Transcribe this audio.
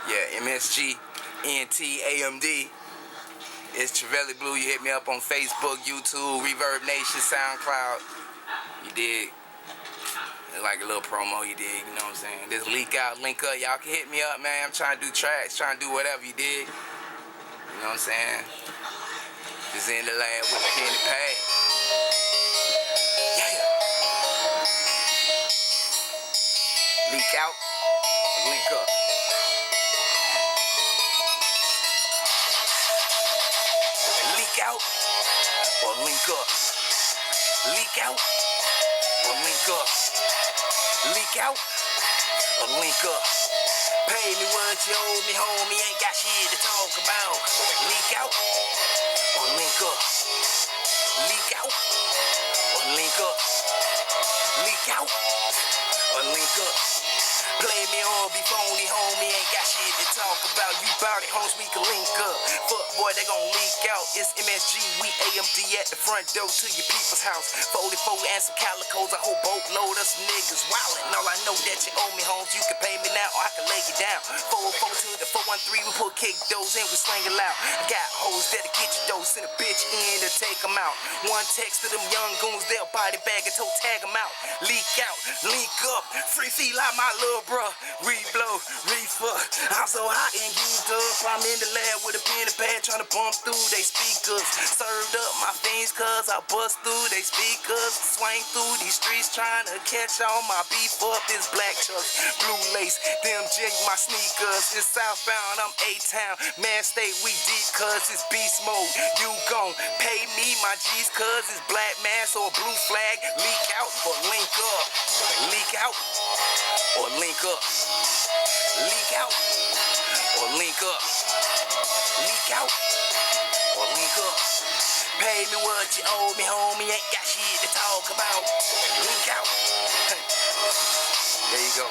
Yeah, MSG, NT, AMD. It's Trevelli Blue. You hit me up on Facebook, YouTube, Reverb Nation, SoundCloud. You dig? It's like a little promo, you dig? You know what I'm saying? This leak out, link up. Y'all can hit me up, man. I'm trying to do tracks, trying to do whatever, you dig? You know what I'm saying? Just in the lab with a pen and pad. Yeah. Leak out, link up. Leak out or link up. Leak out or link up. Leak out or link up. Pay me what you owe me, homie. Ain't got shit to talk about. Leak out or link up. Leak out or link up. Leak out or link up. Play me on, be phony, homie, ain't got shit to talk about. You bout it, homes, we can link up. Fuck, boy, they gon' leak out. It's MSG, we AMD at the front door to your people's house. 44 and some calicos, a whole boatload of some niggas wildin'. All I know that you owe me, homes, you can pay me now or I can lay you down. 404 to the 413, we put kick doors in, we swing it loud. Got hoes that'll get your dough, send a bitch in to take them out. One text to them young goons, they'll body bag and toe tag them out. Leak out, link up, free feel like my little bruh, re-blow, re-fuck. I'm so hot and used up. I'm in the lab with a pen and pad trying to bump through they speakers. Served up my fiends cause I bust through they speakers. Swing through these streets trying to catch on my beef up. This black chucks, blue lace, them jig my sneakers. It's southbound, I'm A-town. Man state, we deep cause it's beast mode. You gon' pay me my G's cause it's black mass or blue flag. Leak out or link up. Leak out or link up. Leak out or link up. Leak out or link up. Pay me what you owe me, homie. Ain't got shit to talk about. Link out. There you go.